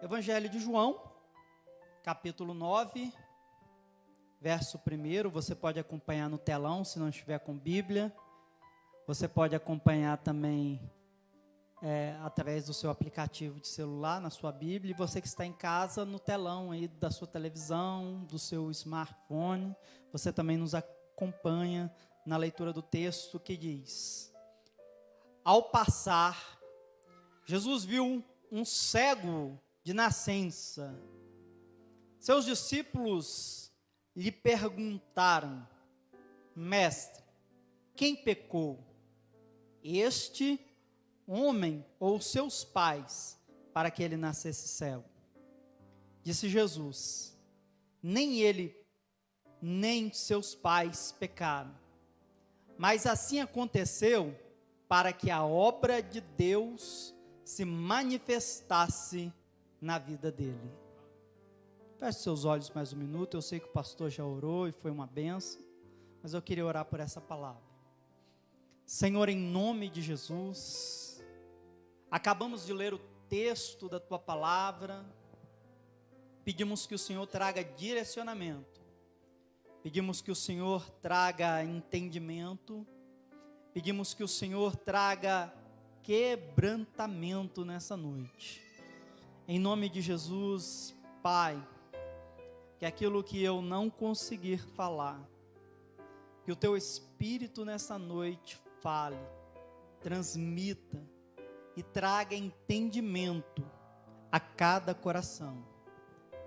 Evangelho de João, capítulo 9, verso 1, você pode acompanhar no telão, se não estiver com Bíblia. Você pode acompanhar também através do seu aplicativo de celular, na sua Bíblia. E você que está em casa, no telão aí da sua televisão, do seu smartphone, você também nos acompanha na leitura do texto que diz: ao passar, Jesus viu um cego de nascença. Seus discípulos lhe perguntaram: Mestre, quem pecou, este homem ou seus pais, para que ele nascesse cego? Disse Jesus: nem ele, nem seus pais pecaram, mas assim aconteceu para que a obra de Deus se manifestasse na vida dele. Feche seus olhos mais um minuto. Eu sei que o pastor já orou e foi uma bênção, mas eu queria orar por essa palavra. Senhor, em nome de Jesus, acabamos de ler o texto da tua palavra. Pedimos que o Senhor traga direcionamento, pedimos que o Senhor traga entendimento, pedimos que o Senhor traga quebrantamento nessa noite. Em nome de Jesus, Pai, que aquilo que eu não conseguir falar, que o teu Espírito nessa noite fale, transmita e traga entendimento a cada coração,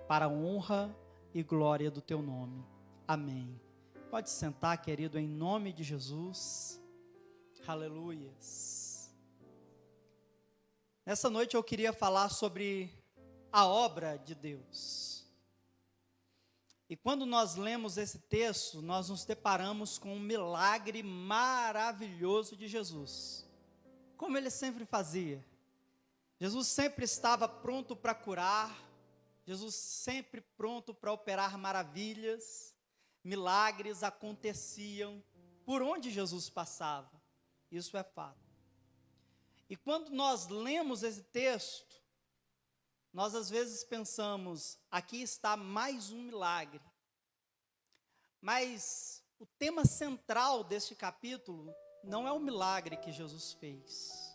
para a honra e glória do teu nome. Amém. Pode sentar, querido, em nome de Jesus. Aleluias. Nessa noite eu queria falar sobre a obra de Deus. E quando nós lemos esse texto, nós nos deparamos com um milagre maravilhoso de Jesus. Como ele sempre fazia. Jesus sempre estava pronto para curar. Jesus sempre pronto para operar maravilhas. Milagres aconteciam por onde Jesus passava. Isso é fato. E quando nós lemos esse texto, nós às vezes pensamos, aqui está mais um milagre. Mas o tema central deste capítulo não é o milagre que Jesus fez.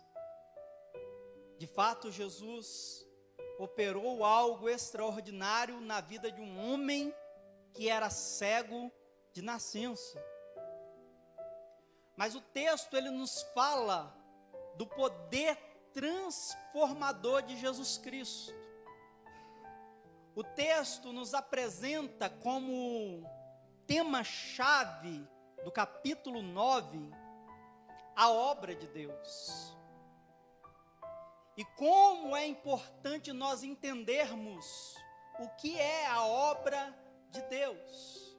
De fato, Jesus operou algo extraordinário na vida de um homem que era cego de nascença. Mas o texto, ele nos fala do poder transformador de Jesus Cristo. O texto nos apresenta como tema-chave do capítulo 9, a obra de Deus. E como é importante nós entendermos o que é a obra de Deus.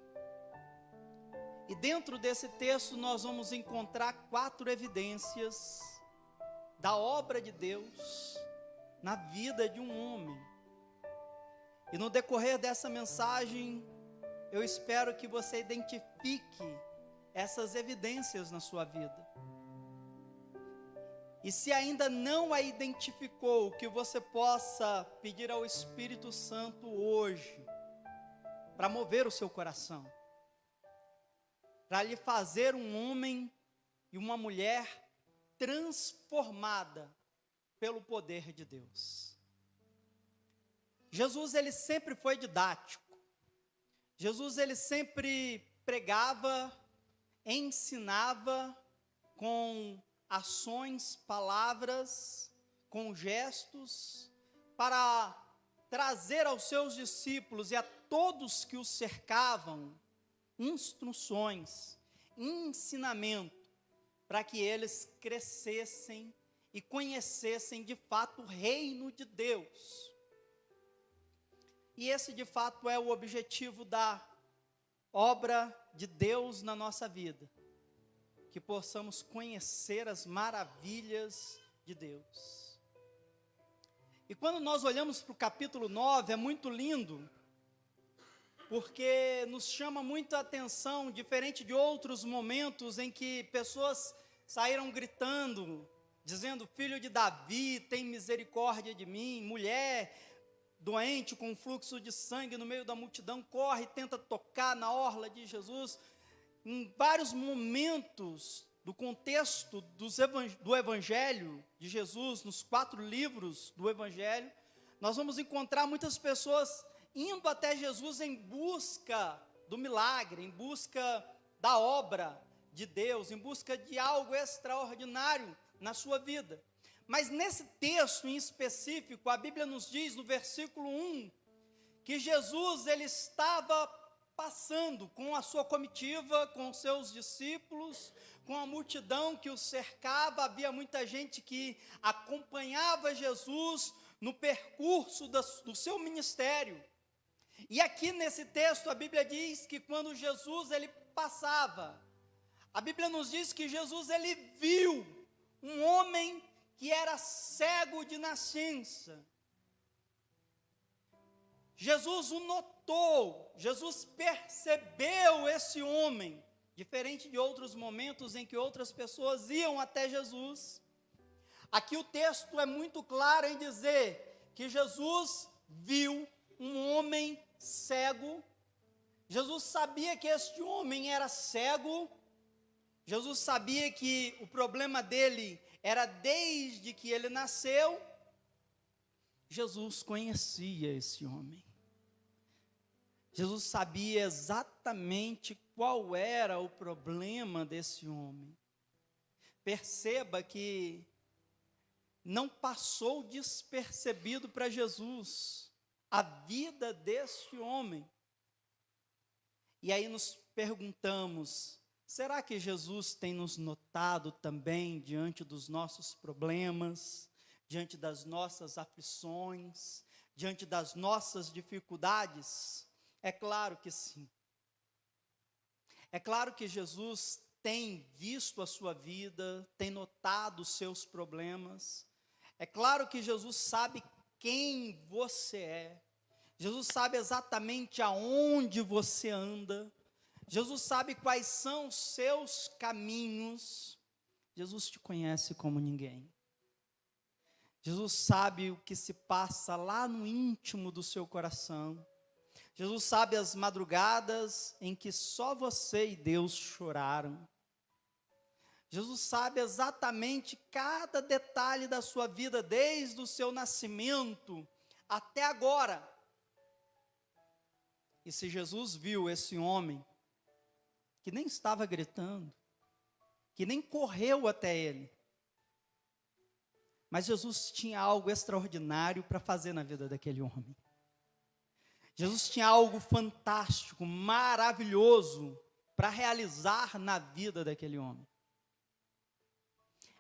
E dentro desse texto nós vamos encontrar 4 evidências da obra de Deus na vida de um homem. E no decorrer dessa mensagem, eu espero que você identifique essas evidências na sua vida. E se ainda não a identificou, que você possa pedir ao Espírito Santo hoje, para mover o seu coração, para lhe fazer um homem e uma mulher transformada pelo poder de Deus. Jesus, ele sempre foi didático. Jesus, ele sempre pregava, ensinava com ações, palavras, com gestos, para trazer aos seus discípulos e a todos que o cercavam instruções, ensinamento, para que eles crescessem e conhecessem de fato o reino de Deus. E esse de fato é o objetivo da obra de Deus na nossa vida, que possamos conhecer as maravilhas de Deus. E quando nós olhamos para o capítulo 9, é muito lindo, porque nos chama muito a atenção, diferente de outros momentos em que pessoas saíram gritando, dizendo: filho de Davi, tem misericórdia de mim. Mulher, doente com um fluxo de sangue no meio da multidão, corre e tenta tocar na orla de Jesus. Em vários momentos do contexto do Evangelho de Jesus, nos 4 livros do Evangelho, nós vamos encontrar muitas pessoas indo até Jesus em busca do milagre, em busca da obra de Deus, em busca de algo extraordinário na sua vida. Mas nesse texto em específico, a Bíblia nos diz no versículo 1, que Jesus ele estava passando com a sua comitiva, com os seus discípulos, com a multidão que o cercava. Havia muita gente que acompanhava Jesus no percurso do seu ministério. E aqui nesse texto a Bíblia diz que quando Jesus ele passava, a Bíblia nos diz que Jesus ele viu um homem que era cego de nascença. Jesus o notou, Jesus percebeu esse homem, diferente de outros momentos em que outras pessoas iam até Jesus. Aqui o texto é muito claro em dizer que Jesus viu um homem cego. Jesus sabia que este homem era cego. Jesus sabia que o problema dele era desde que ele nasceu. Jesus conhecia esse homem. Jesus sabia exatamente qual era o problema desse homem. Perceba que não passou despercebido para Jesus a vida desse homem. E aí nos perguntamos, será que Jesus tem nos notado também diante dos nossos problemas, diante das nossas aflições, diante das nossas dificuldades? É claro que sim. É claro que Jesus tem visto a sua vida, tem notado os seus problemas. É claro que Jesus sabe quem você é. Jesus sabe exatamente aonde você anda. Jesus sabe quais são os seus caminhos. Jesus te conhece como ninguém. Jesus sabe o que se passa lá no íntimo do seu coração. Jesus sabe as madrugadas em que só você e Deus choraram. Jesus sabe exatamente cada detalhe da sua vida, desde o seu nascimento até agora. E se Jesus viu esse homem, que nem estava gritando, que nem correu até ele, mas Jesus tinha algo extraordinário para fazer na vida daquele homem. Jesus tinha algo fantástico, maravilhoso para realizar na vida daquele homem.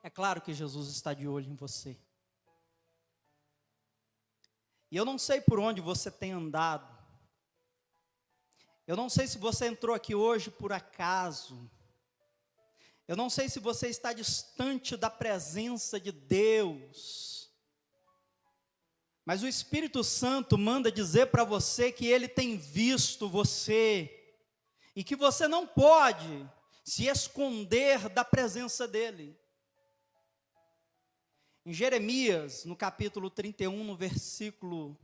É claro que Jesus está de olho em você. E eu não sei por onde você tem andado. Eu não sei se você entrou aqui hoje por acaso. Eu não sei se você está distante da presença de Deus. Mas o Espírito Santo manda dizer para você que Ele tem visto você. E que você não pode se esconder da presença dEle. Em Jeremias, no capítulo 31, no versículo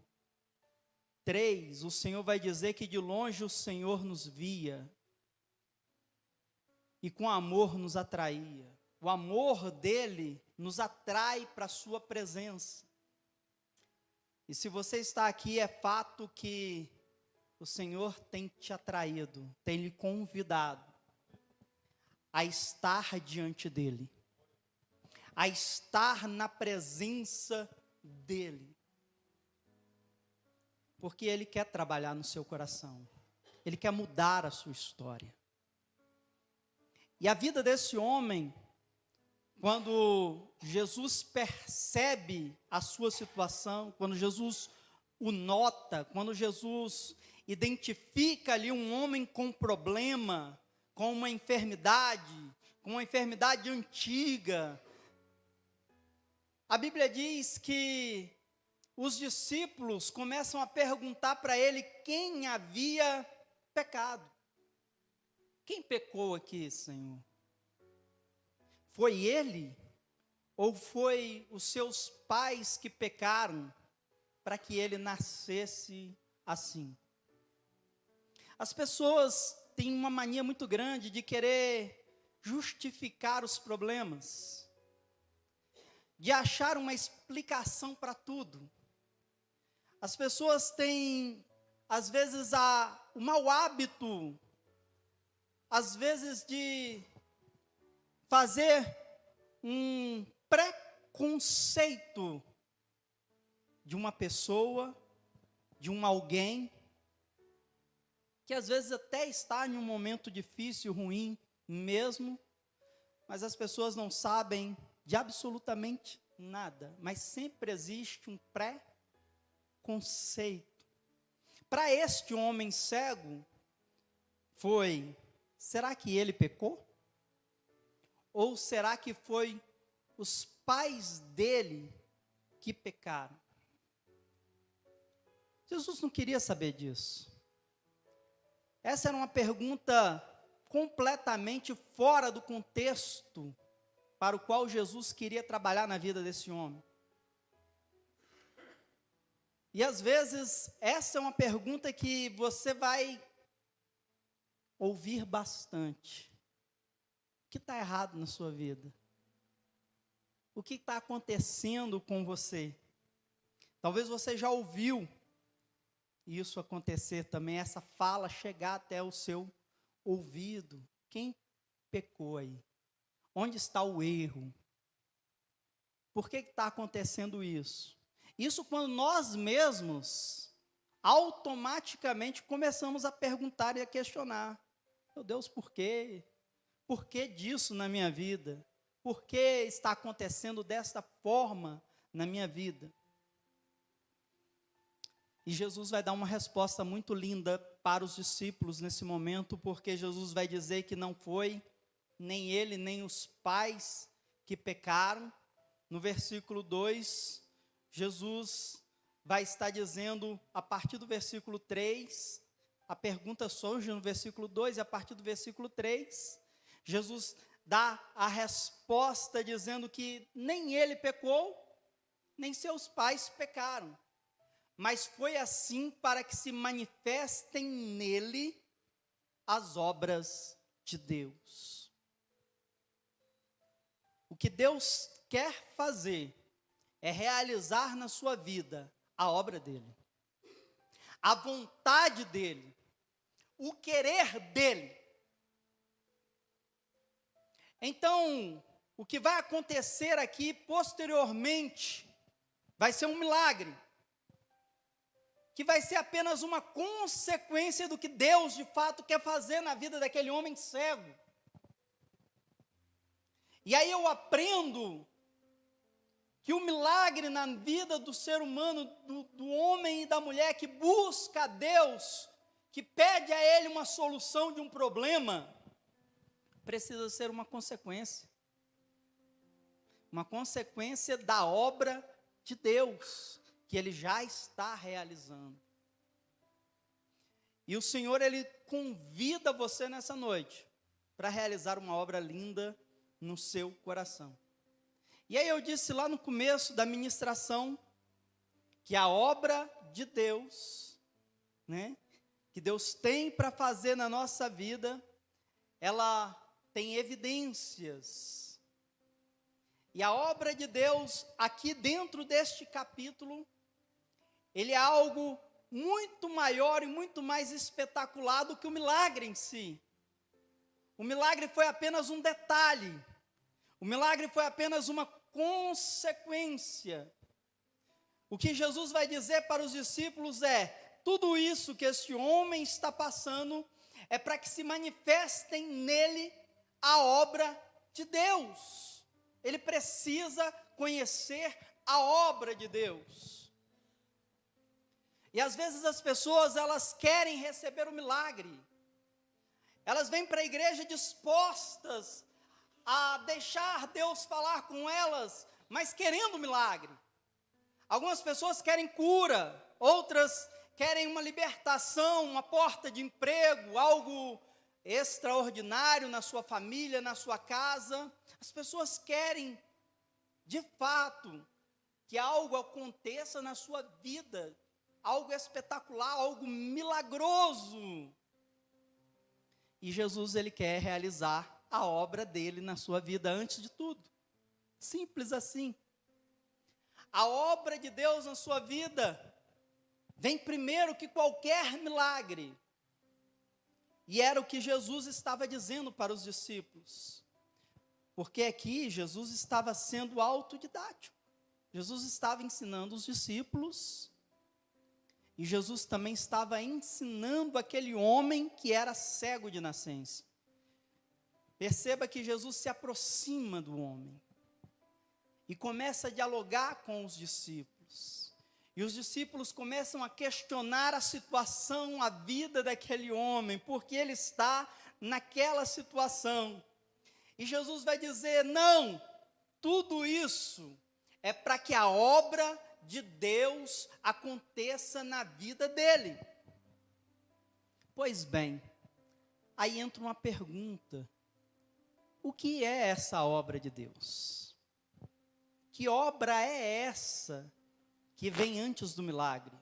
3, o Senhor vai dizer que de longe o Senhor nos via e com amor nos atraía. O amor dele nos atrai para a sua presença. E se você está aqui, é fato que o Senhor tem te atraído, tem lhe convidado a estar diante dele, a estar na presença dele. Porque ele quer trabalhar no seu coração, ele quer mudar a sua história. E a vida desse homem, quando Jesus percebe a sua situação, quando Jesus o nota, quando Jesus identifica ali um homem com problema, com uma enfermidade antiga, a Bíblia diz que os discípulos começam a perguntar para ele quem havia pecado. Quem pecou aqui, Senhor? Foi ele? Ou foi os seus pais que pecaram para que ele nascesse assim. As pessoas têm uma mania muito grande de querer justificar os problemas, de achar uma explicação para tudo. As pessoas têm, às vezes, o mau hábito, às vezes, de fazer um preconceito de uma pessoa, de um alguém, que às vezes até está em um momento difícil, ruim mesmo, mas as pessoas não sabem de absolutamente nada, mas sempre existe um preconceito. Para este homem cego, será que ele pecou? Ou será que foi os pais dele que pecaram? Jesus não queria saber disso. Essa era uma pergunta completamente fora do contexto para o qual Jesus queria trabalhar na vida desse homem. E às vezes, essa é uma pergunta que você vai ouvir bastante. O que está errado na sua vida? O que está acontecendo com você? Talvez você já ouviu isso acontecer também, essa fala chegar até o seu ouvido. Quem pecou aí? Onde está o erro? Por que está acontecendo isso? Isso quando nós mesmos automaticamente começamos a perguntar e a questionar. Meu Deus, por quê? Por que disso na minha vida? Por que está acontecendo desta forma na minha vida? E Jesus vai dar uma resposta muito linda para os discípulos nesse momento, porque Jesus vai dizer que não foi nem ele, nem os pais que pecaram. No versículo 2, Jesus vai estar dizendo, a partir do versículo 3, a pergunta surge no versículo 2, e a partir do versículo 3, Jesus dá a resposta dizendo que nem ele pecou, nem seus pais pecaram. Mas foi assim para que se manifestem nele as obras de Deus. O que Deus quer fazer é realizar na sua vida a obra dele, a vontade dele, o querer dele. Então, o que vai acontecer aqui posteriormente vai ser um milagre, que vai ser apenas uma consequência do que Deus de fato quer fazer na vida daquele homem cego. E aí eu aprendo que o milagre na vida do ser humano, do homem e da mulher que busca a Deus, que pede a Ele uma solução de um problema, precisa ser uma consequência da obra de Deus, que Ele já está realizando. E o Senhor, Ele convida você nessa noite para realizar uma obra linda no seu coração. E aí eu disse lá no começo da ministração, que a obra de Deus, que Deus tem para fazer na nossa vida, ela tem evidências. E a obra de Deus, aqui dentro deste capítulo, ele é algo muito maior e muito mais espetacular do que o milagre em si. O milagre foi apenas um detalhe. O milagre foi apenas uma consequência. O que Jesus vai dizer para os discípulos é: tudo isso que este homem está passando é para que se manifestem nele a obra de Deus. Ele precisa conhecer a obra de Deus. E às vezes as pessoas, elas querem receber o milagre. Elas vêm para a igreja dispostas a deixar Deus falar com elas, mas querendo o milagre. Algumas pessoas querem cura, outras querem uma libertação, uma porta de emprego, algo extraordinário na sua família, na sua casa. As pessoas querem, de fato, que algo aconteça na sua vida, algo espetacular, algo milagroso. E Jesus, ele quer realizar a obra dele na sua vida antes de tudo. Simples assim. A obra de Deus na sua vida vem primeiro que qualquer milagre. E era o que Jesus estava dizendo para os discípulos. Porque aqui Jesus estava sendo autodidático. Jesus estava ensinando os discípulos. E Jesus também estava ensinando aquele homem que era cego de nascença. Perceba que Jesus se aproxima do homem. E começa a dialogar com os discípulos. E os discípulos começam a questionar a situação, a vida daquele homem, porque ele está naquela situação. E Jesus vai dizer: não, tudo isso é para que a obra de Deus aconteça na vida dele. Pois bem, aí entra uma pergunta: o que é essa obra de Deus? Que obra é essa que vem antes do milagre?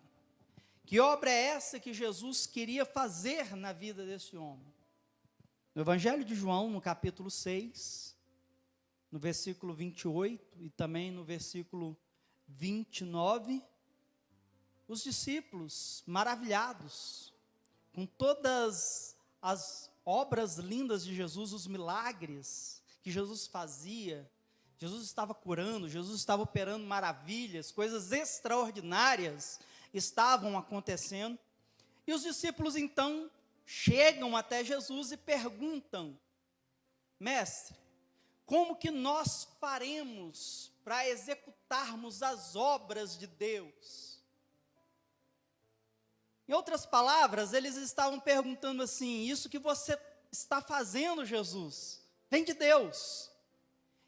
Que obra é essa que Jesus queria fazer na vida desse homem? No Evangelho de João, no capítulo 6, no versículo 28 e também no versículo 29, os discípulos, maravilhados com todas as obras lindas de Jesus, os milagres que Jesus fazia, Jesus estava curando, Jesus estava operando maravilhas, coisas extraordinárias estavam acontecendo. E os discípulos então chegam até Jesus e perguntam: mestre, como que nós faremos para executarmos as obras de Deus? Em outras palavras, eles estavam perguntando assim: isso que você está fazendo, Jesus, vem de Deus.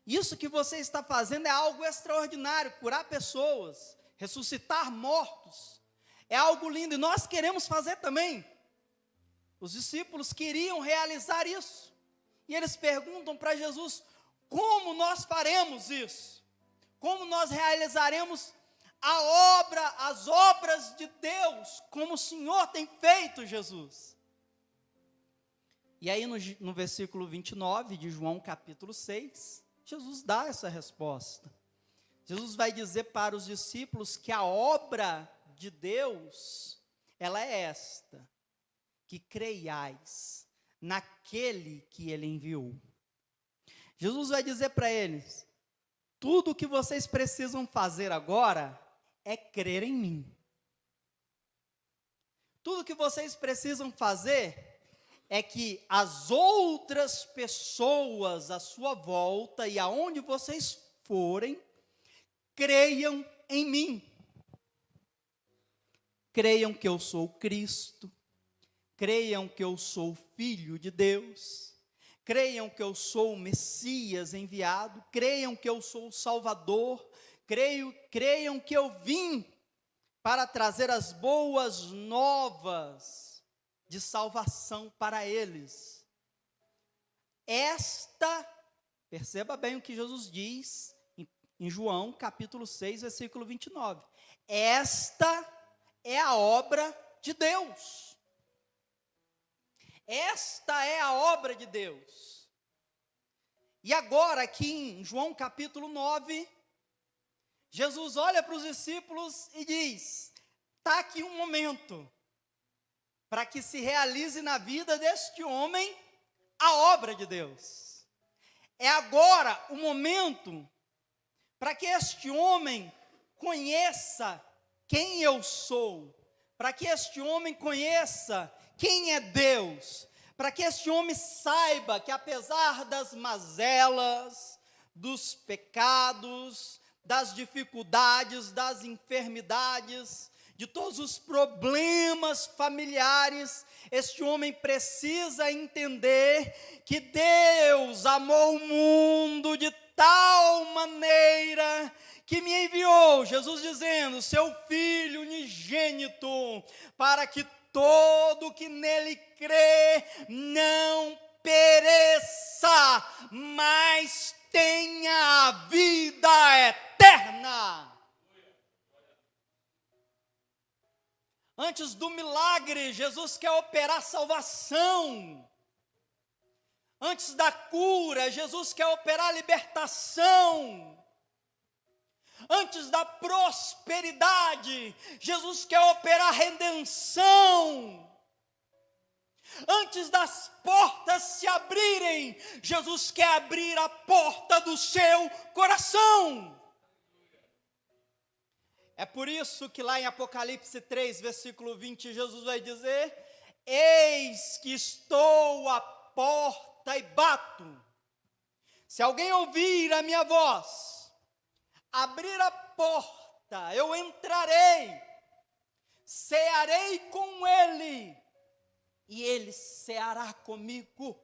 Isso que você está fazendo é algo extraordinário, curar pessoas, ressuscitar mortos, é algo lindo, e nós queremos fazer também. Os discípulos queriam realizar isso, e eles perguntam para Jesus: como nós faremos isso? Como nós realizaremos as obras de Deus, como o Senhor tem feito, Jesus? E aí no versículo 29 de João capítulo 6, Jesus dá essa resposta. Jesus vai dizer para os discípulos que a obra de Deus, ela é esta: que creiais naquele que ele enviou. Jesus vai dizer para eles: tudo o que vocês precisam fazer agora é crer em mim. Tudo o que vocês precisam fazer é que as outras pessoas à sua volta e aonde vocês forem, creiam em mim. Creiam que eu sou Cristo, creiam que eu sou Filho de Deus, creiam que eu sou o Messias enviado, creiam que eu sou o Salvador, creiam que eu vim para trazer as boas novas de salvação para eles. Perceba bem o que Jesus diz em João capítulo 6, versículo 29. Esta é a obra de Deus. Esta é a obra de Deus. E agora aqui em João capítulo 9, Jesus olha para os discípulos e diz: está aqui um momento para que se realize na vida deste homem a obra de Deus. É agora o momento para que este homem conheça quem eu sou, para que este homem conheça quem é Deus, para que este homem saiba que apesar das mazelas, dos pecados, das dificuldades, das enfermidades, de todos os problemas familiares, este homem precisa entender que Deus amou o mundo de tal maneira que me enviou, Jesus dizendo, seu Filho unigênito, para que todo que nele crê não pereça, mas tenha a vida eterna. Antes do milagre, Jesus quer operar salvação. Antes da cura, Jesus quer operar libertação. Antes da prosperidade, Jesus quer operar redenção. Antes das portas se abrirem, Jesus quer abrir a porta do seu coração. É por isso que lá em Apocalipse 3, versículo 20, Jesus vai dizer: eis que estou à porta e bato. Se alguém ouvir a minha voz, abrir a porta, eu entrarei, cearei com ele, e ele ceará comigo.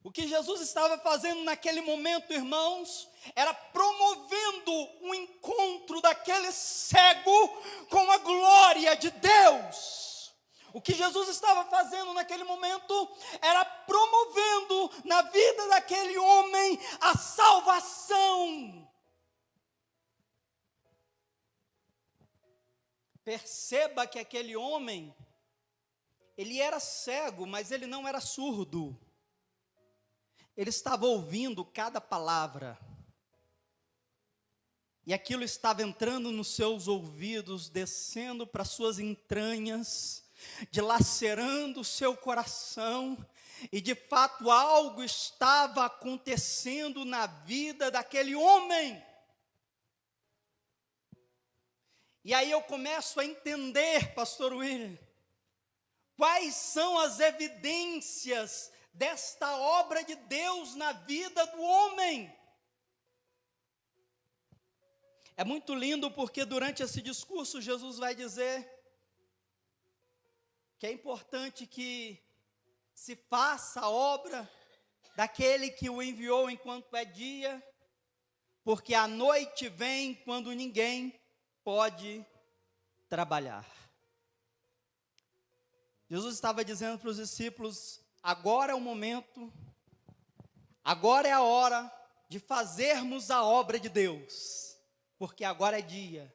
O que Jesus estava fazendo naquele momento, irmãos, era promovendo um encontro daquele cego com a glória de Deus. O que Jesus estava fazendo naquele momento era promovendo na vida daquele homem a salvação. Perceba que aquele homem, ele era cego, mas ele não era surdo. Ele estava ouvindo cada palavra. E aquilo estava entrando nos seus ouvidos, descendo para suas entranhas, dilacerando o seu coração. E de fato algo estava acontecendo na vida daquele homem. E aí eu começo a entender, pastor William, quais são as evidências desta obra de Deus na vida do homem. É muito lindo porque durante esse discurso Jesus vai dizer que é importante que se faça a obra daquele que o enviou enquanto é dia, porque a noite vem quando ninguém pode trabalhar. Jesus estava dizendo para os discípulos: agora é o momento, agora é a hora de fazermos a obra de Deus, porque agora é dia.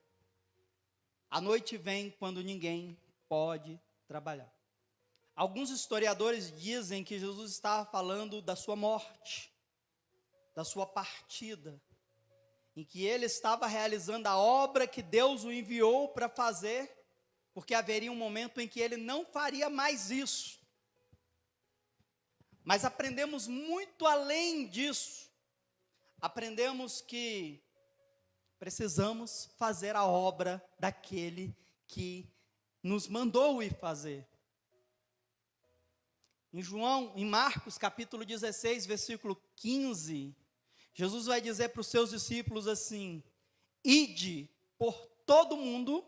A noite vem quando ninguém pode trabalhar. Alguns historiadores dizem que Jesus estava falando da sua morte, da sua partida, em que ele estava realizando a obra que Deus o enviou para fazer, porque haveria um momento em que ele não faria mais isso. Mas aprendemos muito além disso. Aprendemos que precisamos fazer a obra daquele que nos mandou ir fazer. Em Marcos capítulo 16, versículo 15, Jesus vai dizer para os seus discípulos assim: ide por todo mundo,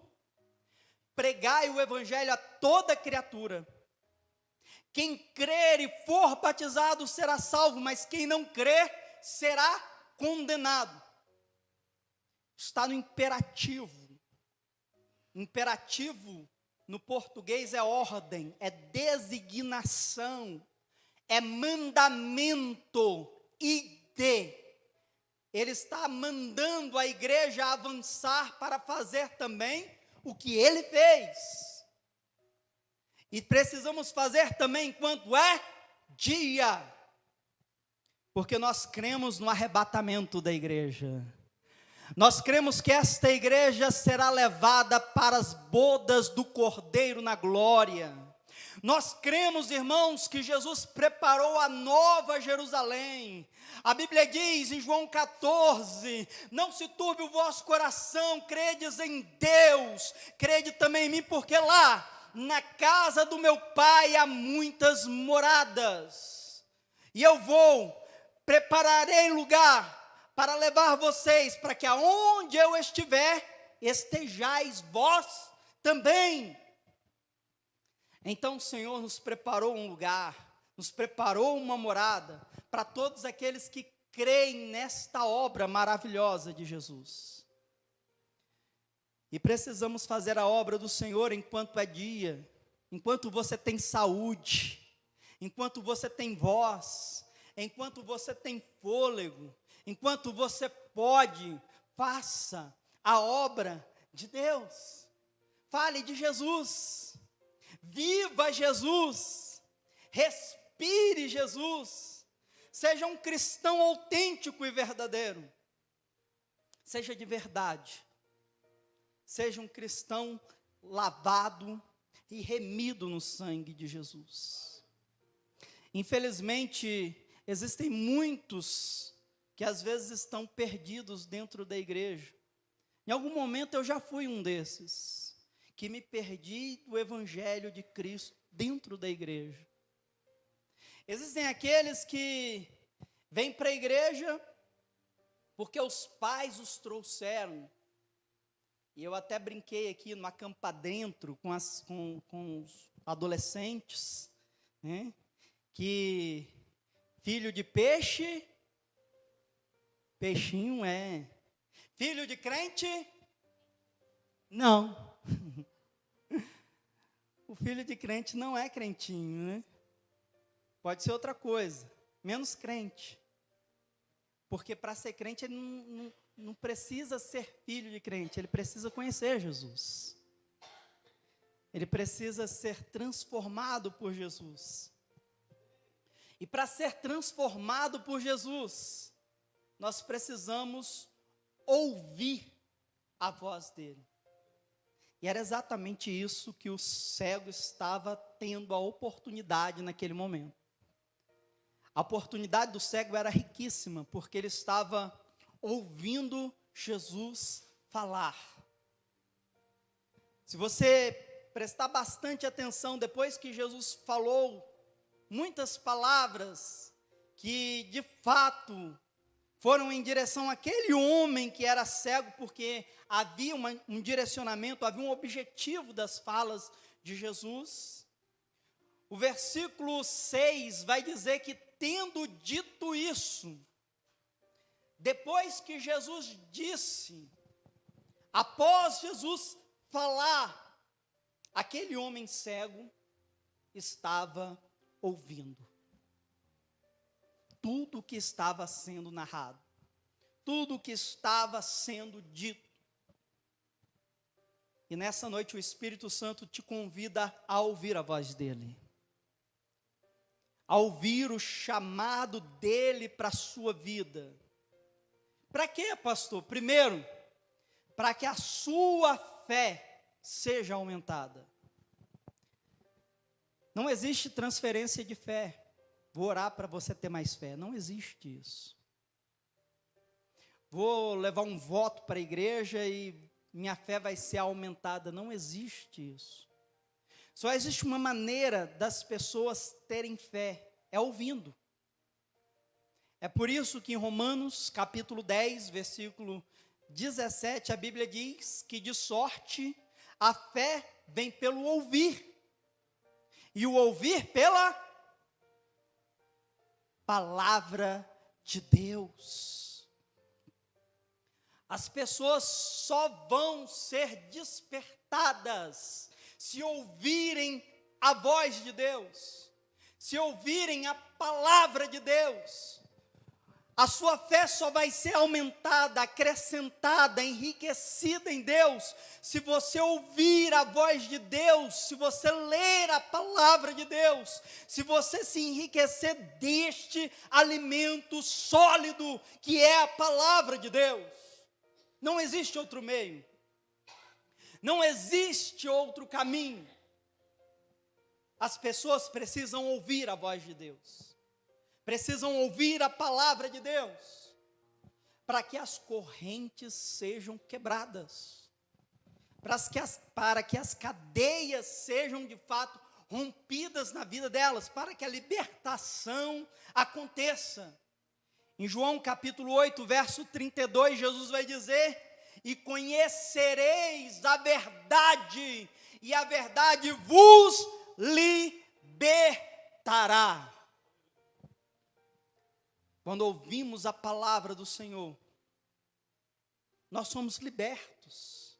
pregai o evangelho a toda criatura. Quem crer e for batizado será salvo, mas quem não crer será condenado. Está no imperativo. Imperativo no português é ordem, é designação, é mandamento, ide. Ele está mandando a igreja avançar para fazer também o que ele fez. E precisamos fazer também enquanto é dia, porque nós cremos no arrebatamento da igreja. Nós cremos que esta igreja será levada para as bodas do Cordeiro na glória. Nós cremos, irmãos, que Jesus preparou a nova Jerusalém. A Bíblia diz em João 14, não se turbe o vosso coração, credes em Deus, crede também em mim, porque lá, na casa do meu pai há muitas moradas, e eu vou, prepararei lugar para levar vocês, para que aonde eu estiver, estejais vós também. Então o Senhor nos preparou um lugar, nos preparou uma morada, para todos aqueles que creem nesta obra maravilhosa de Jesus. E precisamos fazer a obra do Senhor enquanto é dia, enquanto você tem saúde, enquanto você tem voz, enquanto você tem fôlego, enquanto você pode, faça a obra de Deus. Fale de Jesus. Viva Jesus. Respire Jesus. Seja um cristão autêntico e verdadeiro. Seja de verdade. Seja um cristão lavado e remido no sangue de Jesus. Infelizmente, existem muitos que às vezes estão perdidos dentro da igreja. Em algum momento eu já fui um desses, que me perdi do evangelho de Cristo dentro da igreja. Existem aqueles que vêm para a igreja porque os pais os trouxeram. E eu até brinquei aqui no acampa dentro com os adolescentes, né? Que filho de peixe, peixinho é. Filho de crente, não. O filho de crente não é crentinho, né? Pode ser outra coisa, menos crente. Porque para ser crente ele não precisa ser filho de crente, ele precisa conhecer Jesus. Ele precisa ser transformado por Jesus. E para ser transformado por Jesus, nós precisamos ouvir a voz dele. E era exatamente isso que o cego estava tendo a oportunidade naquele momento. A oportunidade do cego era riquíssima, porque ele estava ouvindo Jesus falar. Se você prestar bastante atenção, depois que Jesus falou muitas palavras que de fato foram em direção àquele homem que era cego, porque havia um direcionamento, havia um objetivo das falas de Jesus. O versículo 6 vai dizer que, tendo dito isso, depois que Jesus disse, após Jesus falar, aquele homem cego estava ouvindo tudo o que estava sendo narrado, tudo o que estava sendo dito. E nessa noite o Espírito Santo te convida a ouvir a voz dele, a ouvir o chamado dele para a sua vida. Para quê, pastor? Primeiro, para que a sua fé seja aumentada. Não existe transferência de fé. Vou orar para você ter mais fé. Não existe isso. Vou levar um voto para a igreja e minha fé vai ser aumentada. Não existe isso. Só existe uma maneira das pessoas terem fé, é ouvindo. É por isso que em Romanos, capítulo 10, versículo 17, a Bíblia diz que de sorte a fé vem pelo ouvir, e o ouvir pela palavra de Deus. As pessoas só vão ser despertadas se ouvirem a voz de Deus, se ouvirem a palavra de Deus. A sua fé só vai ser aumentada, acrescentada, enriquecida em Deus, se você ouvir a voz de Deus, se você ler a palavra de Deus, se você se enriquecer deste alimento sólido que é a palavra de Deus. Não existe outro meio, não existe outro caminho. As pessoas precisam ouvir a voz de Deus. Precisam ouvir a palavra de Deus, para que as correntes sejam quebradas, para que as cadeias sejam de fato rompidas na vida delas, para que a libertação aconteça. Em João capítulo 8, verso 32, Jesus vai dizer: e conhecereis a verdade, e a verdade vos libertará. Quando ouvimos a palavra do Senhor, nós somos libertos.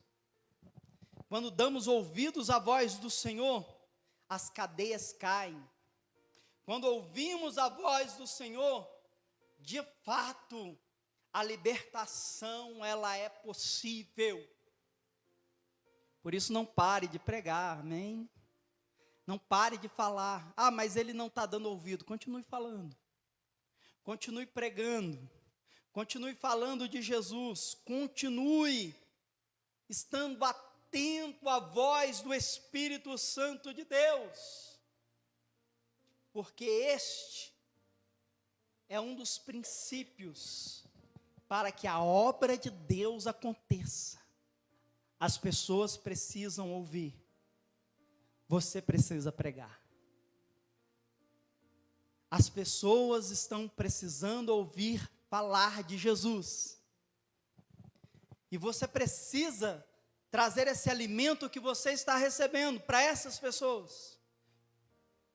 Quando damos ouvidos à voz do Senhor, as cadeias caem. Quando ouvimos a voz do Senhor, de fato, a libertação ela é possível. Por isso não pare de pregar, amém? Não pare de falar. Ah, mas ele não está dando ouvido. Continue falando. Continue pregando. Continue falando de Jesus. Continue estando atento à voz do Espírito Santo de Deus. Porque este é um dos princípios para que a obra de Deus aconteça. As pessoas precisam ouvir. Você precisa pregar. As pessoas estão precisando ouvir falar de Jesus. E você precisa trazer esse alimento que você está recebendo para essas pessoas.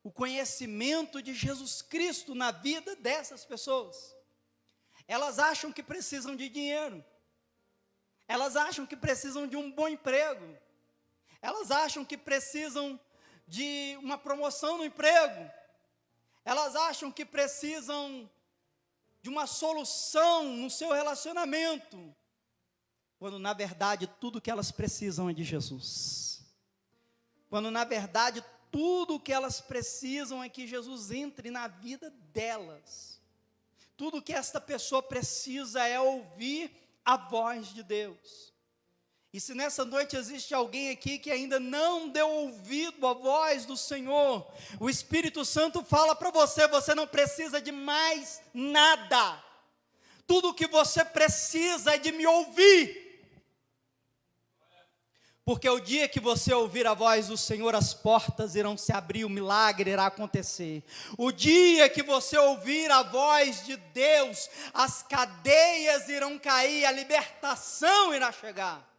O conhecimento de Jesus Cristo na vida dessas pessoas. Elas acham que precisam de dinheiro. Elas acham que precisam de um bom emprego. Elas acham que precisam de uma promoção no emprego. Elas acham que precisam de uma solução no seu relacionamento. Quando na verdade tudo que elas precisam é de Jesus. Quando na verdade tudo que elas precisam é que Jesus entre na vida delas. Tudo que esta pessoa precisa é ouvir a voz de Deus. E se nessa noite existe alguém aqui que ainda não deu ouvido à voz do Senhor, o Espírito Santo fala para você, você não precisa de mais nada. Tudo que você precisa é de me ouvir. Porque o dia que você ouvir a voz do Senhor, as portas irão se abrir, o milagre irá acontecer. O dia que você ouvir a voz de Deus, as cadeias irão cair, a libertação irá chegar.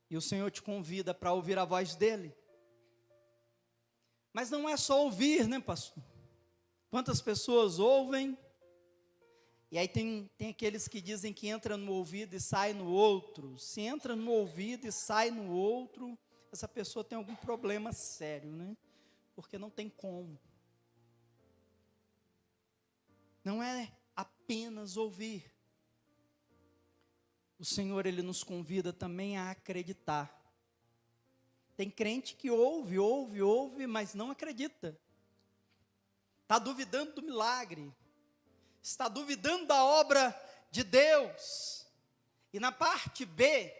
E o Senhor te convida para ouvir a voz dEle. Mas não é só ouvir, né, pastor? Quantas pessoas ouvem, e aí tem aqueles que dizem que entra no ouvido e sai no outro. Se entra no ouvido e sai no outro, essa pessoa tem algum problema sério, né? Porque não tem como. Não é apenas ouvir. O Senhor, Ele nos convida também a acreditar. Tem crente que ouve, mas não acredita. Está duvidando do milagre. Está duvidando da obra de Deus. E na parte B,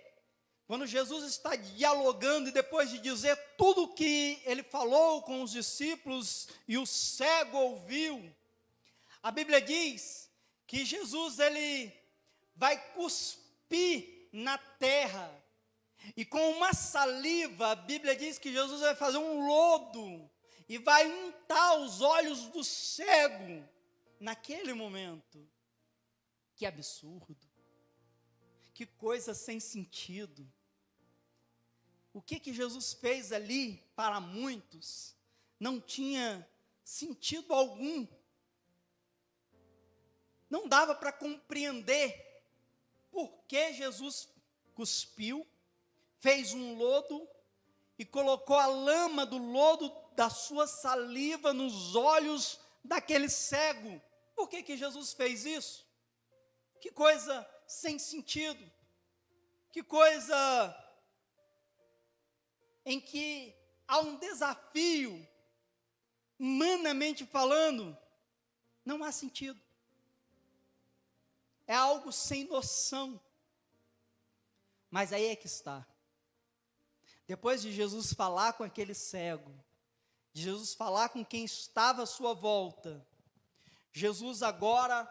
quando Jesus está dialogando e depois de dizer tudo o que Ele falou com os discípulos e o cego ouviu, a Bíblia diz que Jesus, Ele vai cuspir na terra, e com uma saliva, a Bíblia diz que Jesus vai fazer um lodo, e vai untar os olhos do cego, naquele momento. Que absurdo, que coisa sem sentido. O que Jesus fez ali, para muitos, não tinha sentido algum, não dava para compreender, porque Jesus cuspiu, fez um lodo e colocou a lama do lodo da sua saliva nos olhos daquele cego. Por que Jesus fez isso? Que coisa sem sentido. Que coisa em que há um desafio, humanamente falando, não há sentido. É algo sem noção. Mas aí é que está. Depois de Jesus falar com aquele cego, de Jesus falar com quem estava à sua volta, Jesus agora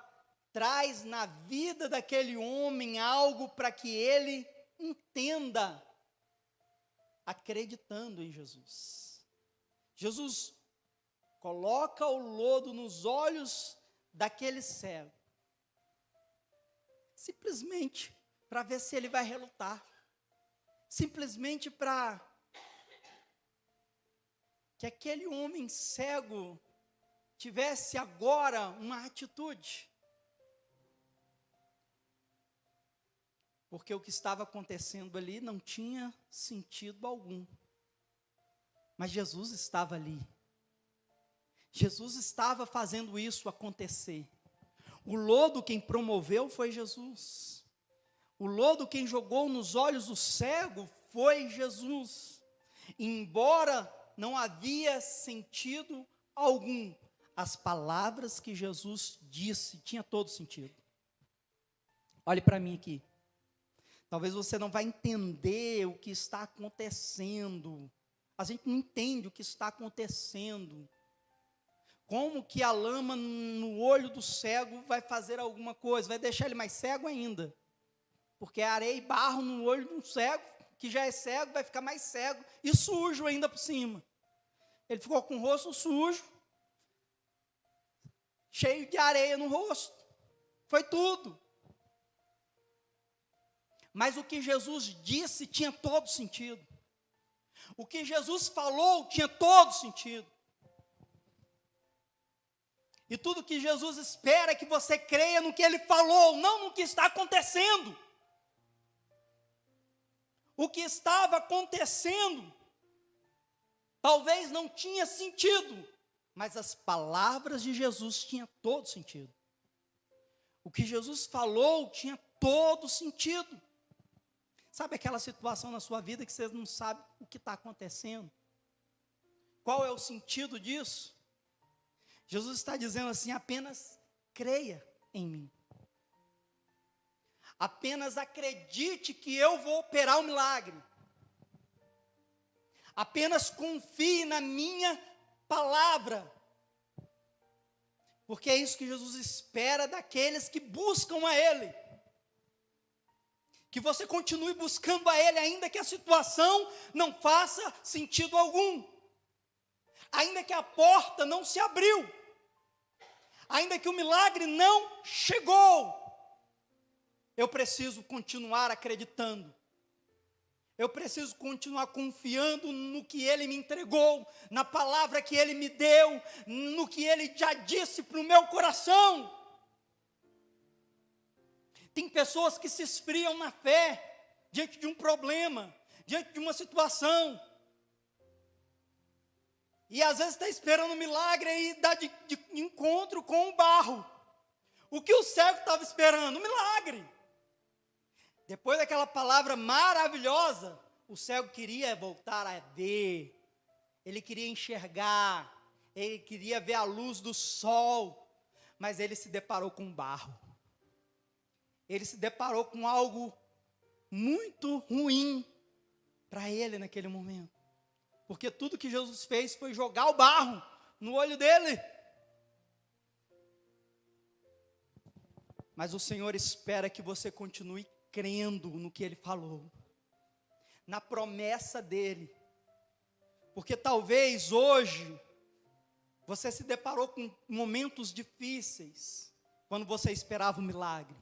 traz na vida daquele homem algo para que ele entenda, acreditando em Jesus. Jesus coloca o lodo nos olhos daquele cego, simplesmente para ver se ele vai relutar, simplesmente para que aquele homem cego tivesse agora uma atitude. Porque o que estava acontecendo ali não tinha sentido algum. Mas Jesus estava ali. Jesus estava fazendo isso acontecer. O lodo quem promoveu foi Jesus. O lodo quem jogou nos olhos do cego foi Jesus. Embora não havia sentido algum, as palavras que Jesus disse tinha todo sentido. Olhe para mim aqui. Talvez você não vai entender o que está acontecendo. A gente não entende o que está acontecendo. Como que a lama no olho do cego vai fazer alguma coisa? Vai deixar ele mais cego ainda. Porque areia e barro no olho de um cego, que já é cego, vai ficar mais cego e sujo ainda por cima. Ele ficou com o rosto sujo, cheio de areia no rosto. Foi tudo. Mas o que Jesus disse tinha todo sentido. O que Jesus falou tinha todo sentido. E tudo que Jesus espera é que você creia no que Ele falou, não no que está acontecendo. O que estava acontecendo talvez não tinha sentido, mas as palavras de Jesus tinham todo sentido. O que Jesus falou tinha todo sentido. Sabe aquela situação na sua vida que você não sabe o que está acontecendo? Qual é o sentido disso? Jesus está dizendo assim: apenas creia em mim. Apenas acredite que eu vou operar o milagre. Apenas confie na minha palavra. Porque é isso que Jesus espera daqueles que buscam a Ele. Que você continue buscando a Ele, ainda que a situação não faça sentido algum. Ainda que a porta não se abriu. Ainda que o milagre não chegou. Eu preciso continuar acreditando. Eu preciso continuar confiando no que Ele me entregou, na palavra que Ele me deu, no que Ele já disse para o meu coração. Tem pessoas que se esfriam na fé, diante de um problema, diante de uma situação. E às vezes está esperando um milagre e dá de encontro com o barro. O que o cego estava esperando? Um milagre. Depois daquela palavra maravilhosa, o cego queria voltar a ver. Ele queria enxergar. Ele queria ver a luz do sol. Mas ele se deparou com barro. Ele se deparou com algo muito ruim para ele naquele momento. Porque tudo que Jesus fez foi jogar o barro no olho dele. Mas o Senhor espera que você continue crendo no que Ele falou, na promessa dEle. Porque talvez hoje você se deparou com momentos difíceis, quando você esperava um milagre.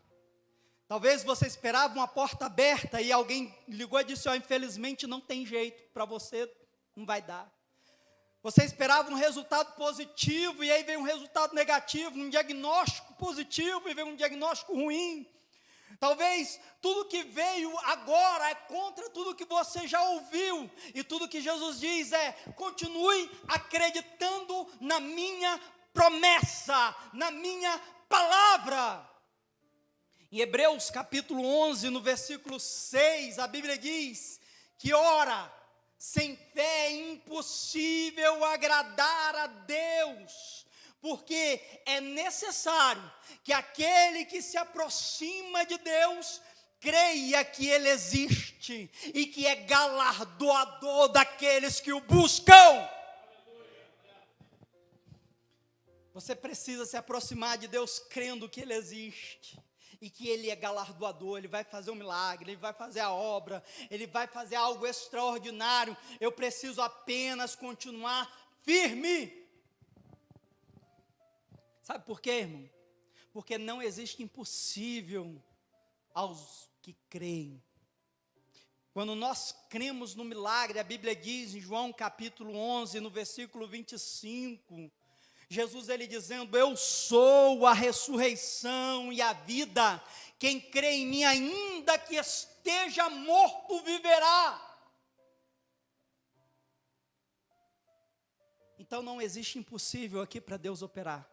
Talvez você esperava uma porta aberta e alguém ligou e disse: infelizmente não tem jeito, para você não vai dar. Você esperava um resultado positivo e aí veio um resultado negativo, um diagnóstico positivo e veio um diagnóstico ruim. Talvez tudo que veio agora é contra tudo que você já ouviu. E tudo que Jesus diz é: continue acreditando na minha promessa, na minha palavra. Em Hebreus capítulo 11, no versículo 6, a Bíblia diz que ora, sem fé é impossível agradar a Deus, porque é necessário que aquele que se aproxima de Deus creia que Ele existe e que é galardoador daqueles que o buscam. Você precisa se aproximar de Deus crendo que Ele existe. E que Ele é galardoador, Ele vai fazer um milagre, Ele vai fazer a obra, Ele vai fazer algo extraordinário. Eu preciso apenas continuar firme. Sabe por quê, irmão? Porque não existe impossível aos que creem. Quando nós cremos no milagre, a Bíblia diz em João capítulo 11, no versículo 25... Jesus, ele dizendo: eu sou a ressurreição e a vida, quem crê em mim, ainda que esteja morto, viverá. Então não existe impossível aqui para Deus operar.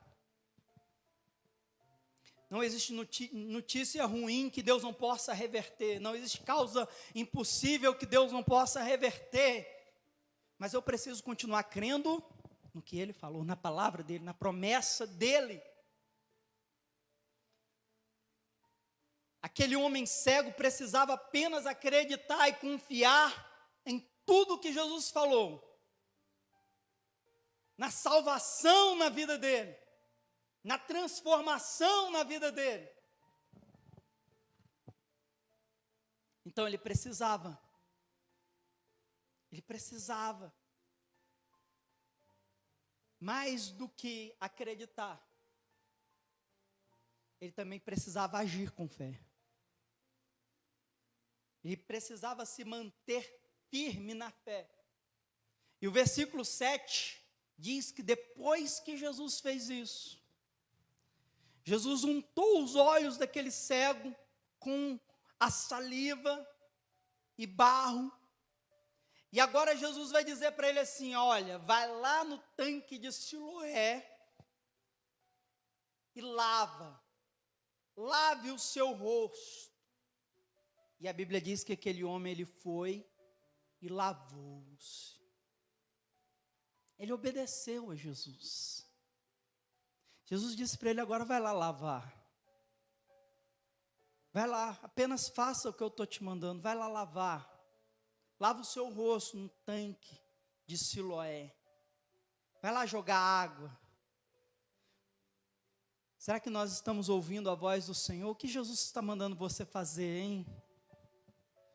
Não existe notícia ruim que Deus não possa reverter. Não existe causa impossível que Deus não possa reverter. Mas eu preciso continuar crendo no que Ele falou, na palavra dEle, na promessa dEle. Aquele homem cego precisava apenas acreditar e confiar em tudo que Jesus falou. Na salvação na vida dele. Na transformação na vida dele. Então ele precisava. Mais do que acreditar, ele também precisava agir com fé. Ele precisava se manter firme na fé. E o versículo 7 diz que depois que Jesus fez isso, Jesus untou os olhos daquele cego com a saliva e barro. E agora Jesus vai dizer para ele assim: olha, vai lá no tanque de Siloé e lave o seu rosto. E a Bíblia diz que aquele homem, ele foi e lavou-se. Ele obedeceu a Jesus. Jesus disse para ele: agora vai lá lavar. Vai lá, apenas faça o que eu estou te mandando, vai lá lavar. Lava o seu rosto no tanque de Siloé. Vai lá jogar água. Será que nós estamos ouvindo a voz do Senhor? O que Jesus está mandando você fazer, hein?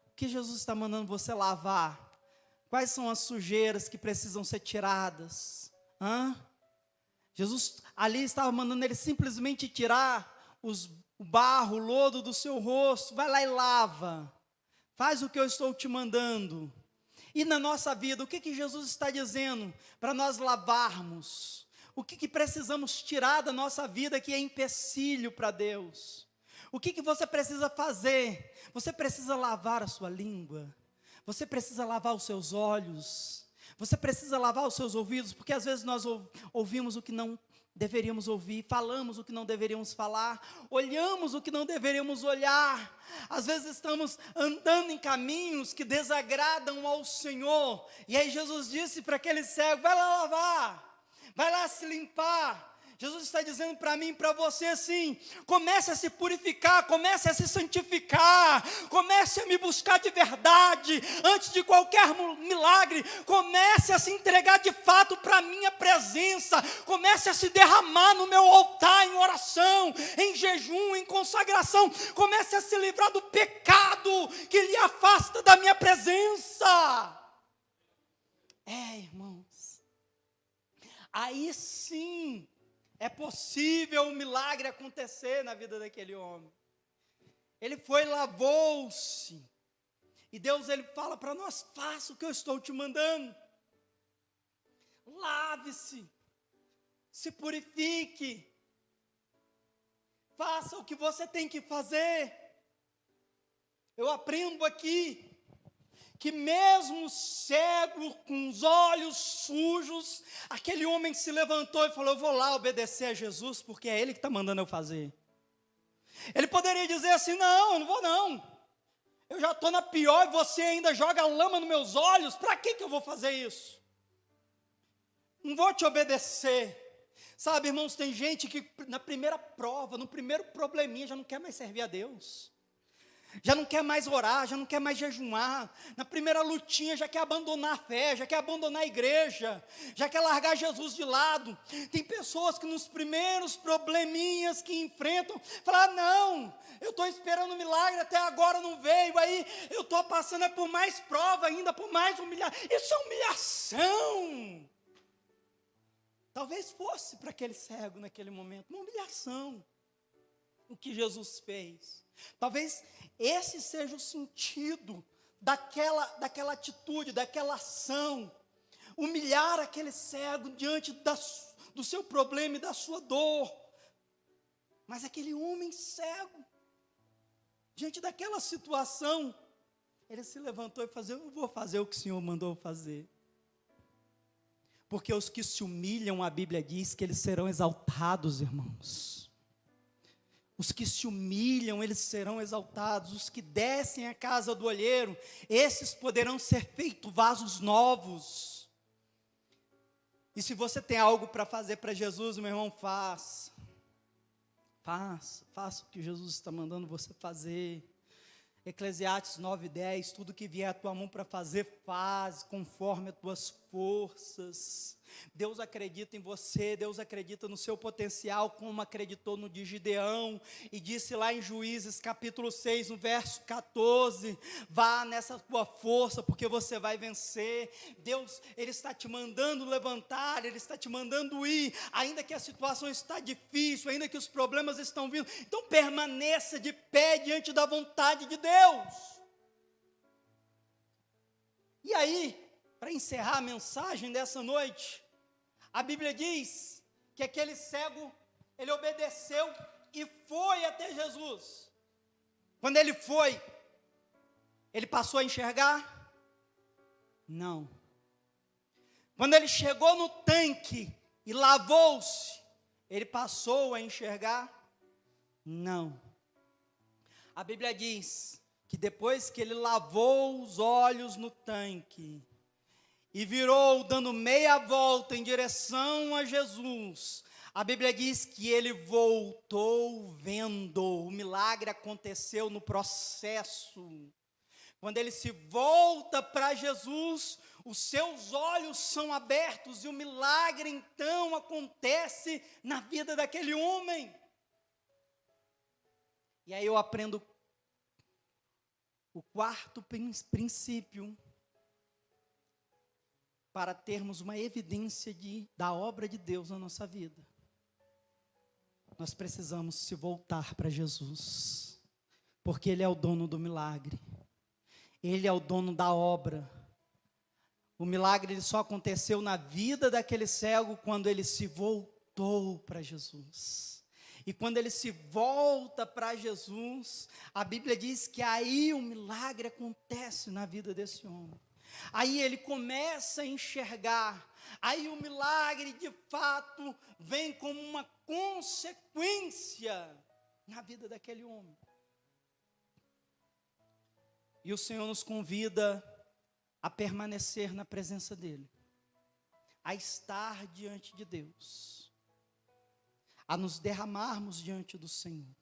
O que Jesus está mandando você lavar? Quais são as sujeiras que precisam ser tiradas? Jesus ali estava mandando ele simplesmente tirar o barro, o lodo do seu rosto. Vai lá e lava. Faz o que eu estou te mandando. E na nossa vida, o que Jesus está dizendo para nós lavarmos? O que precisamos tirar da nossa vida que é empecilho para Deus? O que você precisa fazer? Você precisa lavar a sua língua. Você precisa lavar os seus olhos. Você precisa lavar os seus ouvidos, porque às vezes nós ouvimos o que não deveríamos ouvir, falamos o que não deveríamos falar, olhamos o que não deveríamos olhar. Às vezes estamos andando em caminhos que desagradam ao Senhor. E aí Jesus disse para aquele cego: vai lá lavar, vai lá se limpar. Jesus está dizendo para mim e para você assim: comece a se purificar, comece a se santificar, comece a me buscar de verdade, antes de qualquer milagre, comece a se entregar de fato para a minha presença, comece a se derramar no meu altar em oração, em jejum, em consagração, comece a se livrar do pecado que lhe afasta da minha presença. Irmãos, aí sim é possível um milagre acontecer na vida daquele homem. Ele foi, lavou-se. E Deus, ele fala para nós: faça o que eu estou te mandando. Lave-se. Se purifique. Faça o que você tem que fazer. Eu aprendo aqui que mesmo cego, com os olhos sujos, aquele homem se levantou e falou: eu vou lá obedecer a Jesus, porque é Ele que está mandando eu fazer. Ele poderia dizer assim: não, eu não vou não. Eu já estou na pior e você ainda joga lama nos meus olhos, para que eu vou fazer isso? Não vou te obedecer. Sabe, irmãos, tem gente que na primeira prova, no primeiro probleminha, já não quer mais servir a Deus. Já não quer mais orar, já não quer mais jejuar. Na primeira lutinha já quer abandonar a fé, já quer abandonar a igreja, já quer largar Jesus de lado. Tem pessoas que nos primeiros probleminhas que enfrentam, falam: não, eu estou esperando um milagre, até agora não veio, aí eu estou passando por mais prova ainda, por mais humilhação. Isso é humilhação. Talvez fosse para aquele cego naquele momento uma humilhação o que Jesus fez. Talvez esse seja o sentido daquela atitude, daquela ação. Humilhar aquele cego diante do seu problema e da sua dor. Mas aquele homem cego, diante daquela situação, ele se levantou e falou: eu vou fazer o que o Senhor mandou fazer. Porque os que se humilham, a Bíblia diz que eles serão exaltados, irmãos. Os que se humilham, eles serão exaltados. Os que descem à casa do olheiro, esses poderão ser feitos vasos novos. E se você tem algo para fazer para Jesus, meu irmão, faça. Faça o que Jesus está mandando você fazer. Eclesiastes 9:10, tudo que vier à tua mão para fazer, faz conforme as tuas forças. Deus acredita em você, Deus acredita no seu potencial, como acreditou no de Gideão, e disse lá em Juízes capítulo 6, no verso 14, vá nessa tua força, porque você vai vencer. Deus, Ele está te mandando levantar, Ele está te mandando ir, ainda que a situação está difícil, ainda que os problemas estão vindo, então permaneça de pé diante da vontade de Deus. E aí, para encerrar a mensagem dessa noite, a Bíblia diz que aquele cego, ele obedeceu e foi até Jesus. Quando ele foi, ele passou a enxergar? Não. Quando ele chegou no tanque e lavou-se, ele passou a enxergar? Não. A Bíblia diz que depois que ele lavou os olhos no tanque e virou dando meia volta em direção a Jesus, a Bíblia diz que ele voltou vendo. O milagre aconteceu no processo. Quando ele se volta para Jesus, os seus olhos são abertos e o milagre então acontece na vida daquele homem. E aí eu aprendo o quarto princípio para termos uma evidência da obra de Deus na nossa vida. Nós precisamos se voltar para Jesus, porque Ele é o dono do milagre, Ele é o dono da obra. O milagre ele só aconteceu na vida daquele cego quando ele se voltou para Jesus. E quando ele se volta para Jesus, a Bíblia diz que aí o milagre acontece na vida desse homem. Aí ele começa a enxergar, aí o milagre de fato vem como uma consequência na vida daquele homem. E o Senhor nos convida a permanecer na presença dEle, a estar diante de Deus, a nos derramarmos diante do Senhor.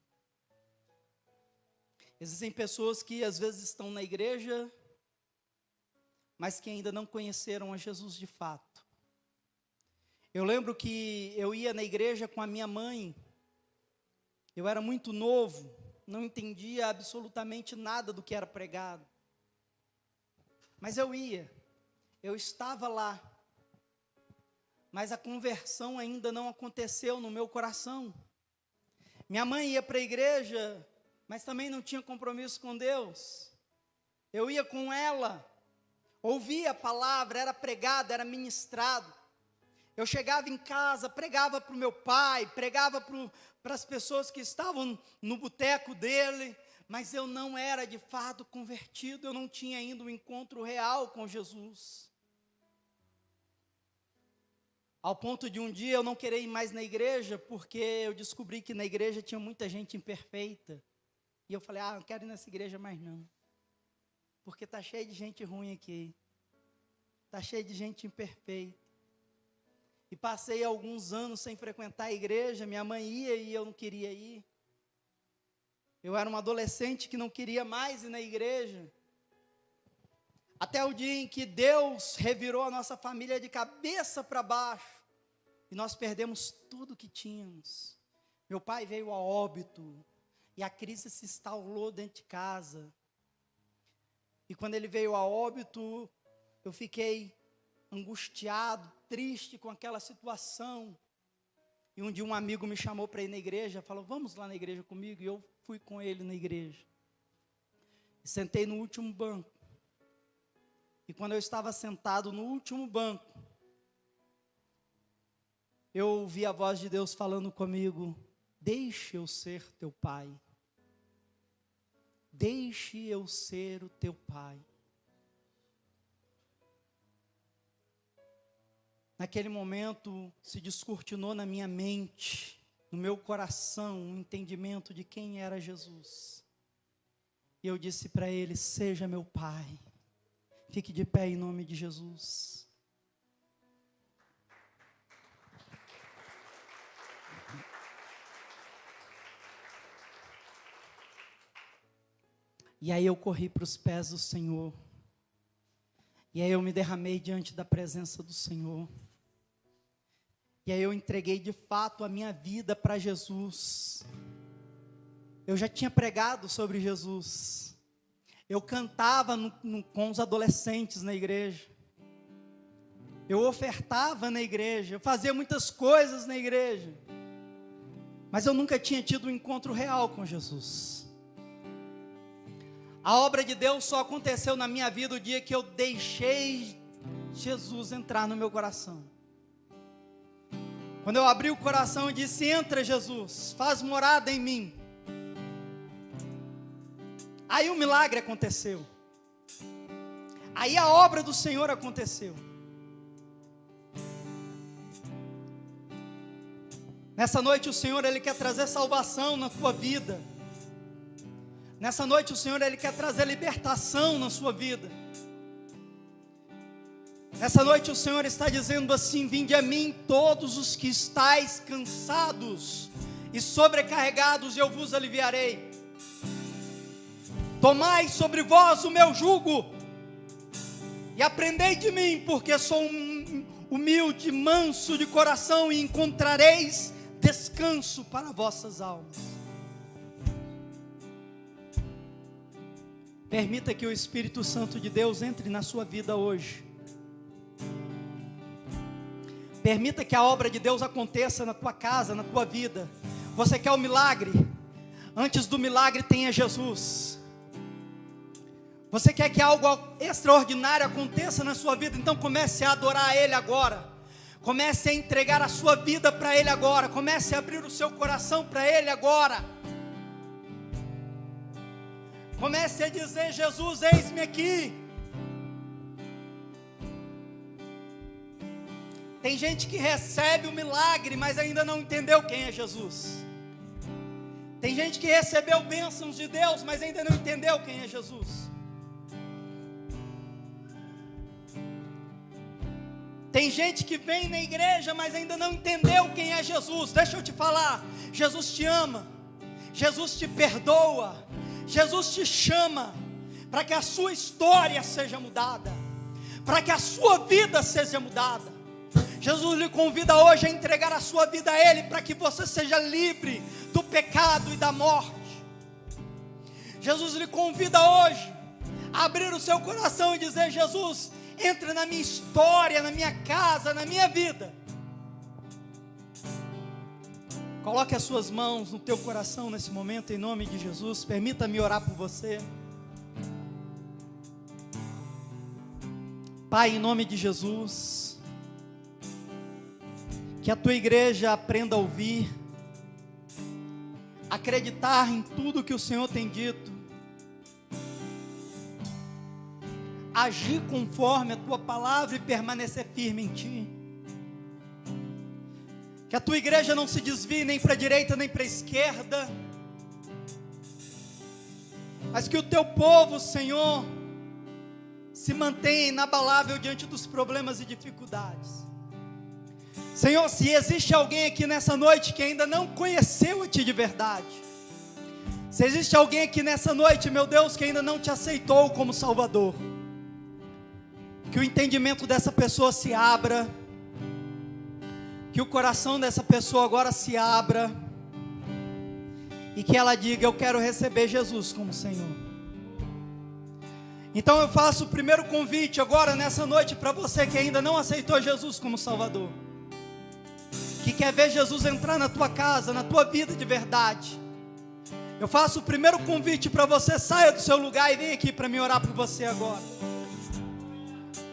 Existem pessoas que às vezes estão na igreja, mas que ainda não conheceram a Jesus de fato. Eu lembro que eu ia na igreja com a minha mãe, eu era muito novo, não entendia absolutamente nada do que era pregado. Mas eu estava lá, mas a conversão ainda não aconteceu no meu coração. Minha mãe ia para a igreja, mas também não tinha compromisso com Deus. Eu ia com ela, ouvia a palavra, era pregado, era ministrado. Eu chegava em casa, pregava para o meu pai, pregava para as pessoas que estavam no boteco dele, mas eu não era de fato convertido, eu não tinha ainda um encontro real com Jesus. Ao ponto de um dia eu não querer ir mais na igreja, porque eu descobri que na igreja tinha muita gente imperfeita. E eu falei, não quero ir nessa igreja mais não, porque está cheio de gente ruim aqui, está cheio de gente imperfeita. E passei alguns anos sem frequentar a igreja, minha mãe ia e eu não queria ir. Eu era um adolescente que não queria mais ir na igreja. Até o dia em que Deus revirou a nossa família de cabeça para baixo. E nós perdemos tudo que tínhamos. Meu pai veio a óbito. E a crise se instalou dentro de casa. E quando ele veio a óbito, eu fiquei angustiado, triste com aquela situação. E um dia um amigo me chamou para ir na igreja, falou, vamos lá na igreja comigo? E eu fui com ele na igreja. E sentei no último banco. E quando eu estava sentado no último banco, eu ouvi a voz de Deus falando comigo, deixe eu ser teu pai. Deixe eu ser o teu pai. Naquele momento se descortinou na minha mente, no no meu coração um entendimento de quem era Jesus. E eu disse para ele: seja meu Pai. Fique de pé em nome de Jesus. E aí eu corri para os pés do Senhor. E aí eu me derramei diante da presença do Senhor. E aí eu entreguei de fato a minha vida para Jesus. Eu já tinha pregado sobre Jesus. Eu cantava com os adolescentes na igreja. Eu ofertava na igreja. Eu fazia muitas coisas na igreja. Mas eu nunca tinha tido um encontro real com Jesus. A obra de Deus só aconteceu na minha vida o dia que eu deixei Jesus entrar no meu coração. Quando eu abri o coração e disse: entra, Jesus, faz morada em mim. Aí o milagre aconteceu. Aí a obra do Senhor aconteceu. Nessa noite o Senhor, Ele quer trazer salvação na tua vida. Nessa noite o Senhor, Ele quer trazer libertação na sua vida. Nessa noite o Senhor está dizendo assim: vinde a mim todos os que estáis cansados e sobrecarregados, e eu vos aliviarei. Tomai sobre vós o meu jugo, e aprendei de mim, porque sou humilde, manso de coração, e encontrareis descanso para vossas almas. Permita que o Espírito Santo de Deus entre na sua vida hoje. Permita que a obra de Deus aconteça na tua casa, na tua vida. Você quer o milagre? Antes do milagre tenha Jesus. Você quer que algo extraordinário aconteça na sua vida? Então comece a adorar a Ele agora. Comece a entregar a sua vida para Ele agora. Comece a abrir o seu coração para Ele agora. Comece a dizer: Jesus, eis-me aqui. Tem gente que recebe o milagre, mas ainda não entendeu quem é Jesus. Tem gente que recebeu bênçãos de Deus, mas ainda não entendeu quem é Jesus. Tem gente que vem na igreja, mas ainda não entendeu quem é Jesus. Deixa eu te falar: Jesus te ama, Jesus te perdoa, Jesus te chama para que a sua história seja mudada, para que a sua vida seja mudada. Jesus lhe convida hoje a entregar a sua vida a Ele, para que você seja livre do pecado e da morte. Jesus lhe convida hoje a abrir o seu coração e dizer: Jesus, entra na minha história, na minha casa, na minha vida. Coloque as suas mãos no teu coração nesse momento, em nome de Jesus. Permita-me orar por você. Pai, em nome de Jesus, que a tua igreja aprenda a ouvir, acreditar em tudo que o Senhor tem dito, agir conforme a tua palavra e permanecer firme em ti. Que a tua igreja não se desvie nem para a direita nem para a esquerda, mas que o teu povo, Senhor, se mantenha inabalável diante dos problemas e dificuldades. Senhor, se existe alguém aqui nessa noite que ainda não conheceu a ti de verdade, se existe alguém aqui nessa noite, meu Deus, que ainda não te aceitou como Salvador, que o entendimento dessa pessoa se abra, que o coração dessa pessoa agora se abra, e que ela diga: eu quero receber Jesus como Senhor. Então eu faço o primeiro convite agora nessa noite para você que ainda não aceitou Jesus como Salvador, que quer ver Jesus entrar na tua casa, na tua vida de verdade. Eu faço o primeiro convite para você: saia do seu lugar e vem aqui para me orar por você agora.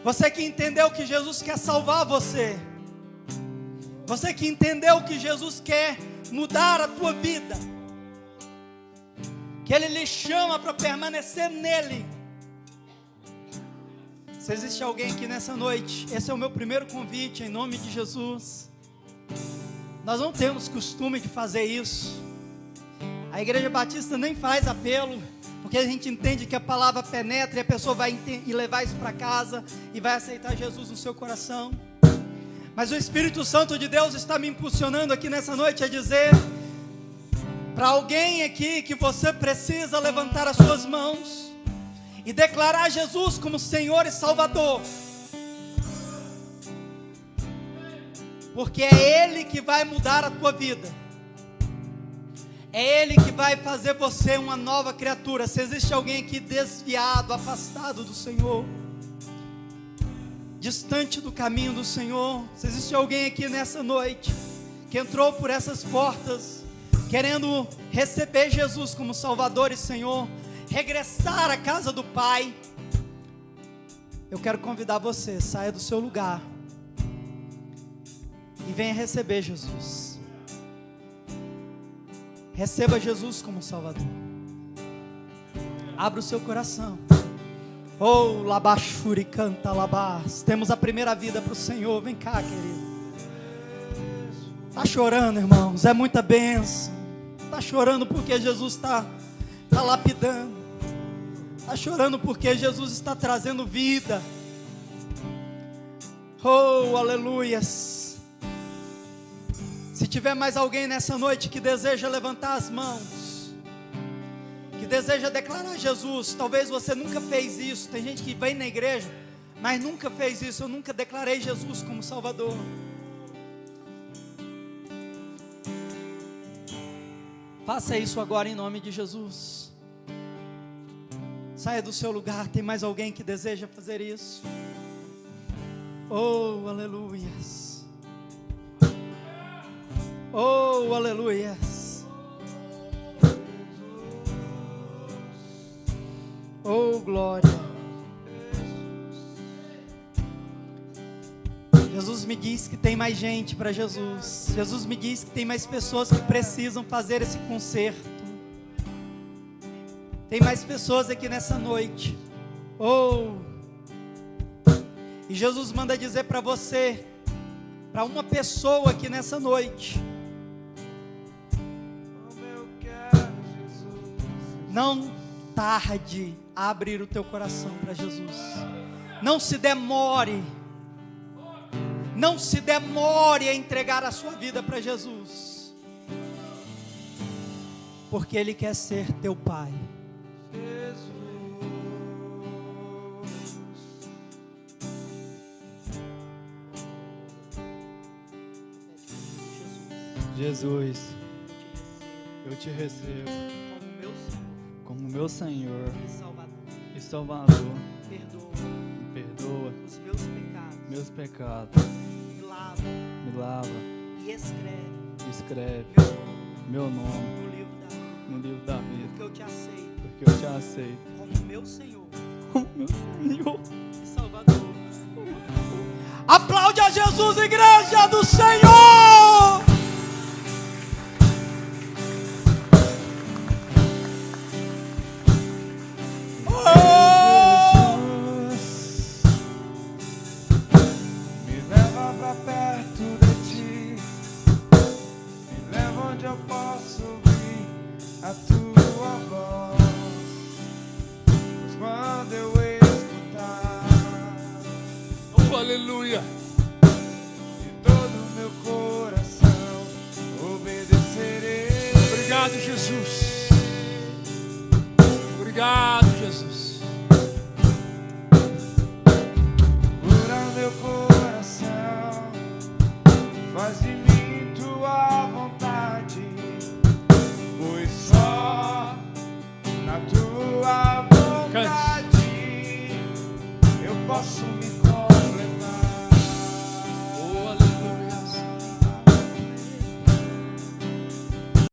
Você que entendeu que Jesus quer salvar você, você que entendeu que Jesus quer mudar a tua vida, que Ele lhe chama para permanecer nele. Se existe alguém aqui nessa noite, esse é o meu primeiro convite, em nome de Jesus. Nós não temos costume de fazer isso. A Igreja Batista nem faz apelo, porque a gente entende que a palavra penetra e a pessoa vai levar isso para casa e vai aceitar Jesus no seu coração. Mas o Espírito Santo de Deus está me impulsionando aqui nessa noite a dizer para alguém aqui que você precisa levantar as suas mãos e declarar Jesus como Senhor e Salvador. Porque é Ele que vai mudar a tua vida. É Ele que vai fazer você uma nova criatura. Se existe alguém aqui desviado, afastado do Senhor, distante do caminho do Senhor, se existe alguém aqui nessa noite que entrou por essas portas querendo receber Jesus como Salvador e Senhor, regressar à casa do Pai, eu quero convidar você, saia do seu lugar e venha receber Jesus. Receba Jesus como Salvador. Abra o seu coração. Oh, labachuri canta labás. Temos a primeira vida para o Senhor. Vem cá, querido. Está chorando, irmãos? É muita bênção. Está chorando porque Jesus está lapidando. Está chorando porque Jesus está trazendo vida. Oh, aleluias. Se tiver mais alguém nessa noite que deseja levantar as mãos, que deseja declarar Jesus, talvez você nunca fez isso. Tem gente que vem na igreja, mas nunca fez isso. Eu nunca declarei Jesus como Salvador. Faça isso agora em nome de Jesus. Saia do seu lugar. Tem mais alguém que deseja fazer isso? Oh, aleluias. Oh, aleluias. Oh, glória. Jesus me diz que tem mais gente para Jesus. Jesus me diz que tem mais pessoas que precisam fazer esse concerto. Tem mais pessoas aqui nessa noite. Oh. E Jesus manda dizer para você, para uma pessoa aqui nessa noite: não tarde a abrir o teu coração para Jesus. Não se demore. Não se demore a entregar a sua vida para Jesus. Porque Ele quer ser teu Pai. Jesus, eu te recebo como meu Senhor e Salvador. Perdoa os meus pecados. Me lava E escreve meu nome no livro da vida. Porque eu te aceito como meu Senhor e Salvador. Aplaude a Jesus, igreja do Senhor. Aleluia. De todo meu coração obedecerei. Obrigado, Jesus. Obrigado, Jesus. Cura meu coração, faz de mim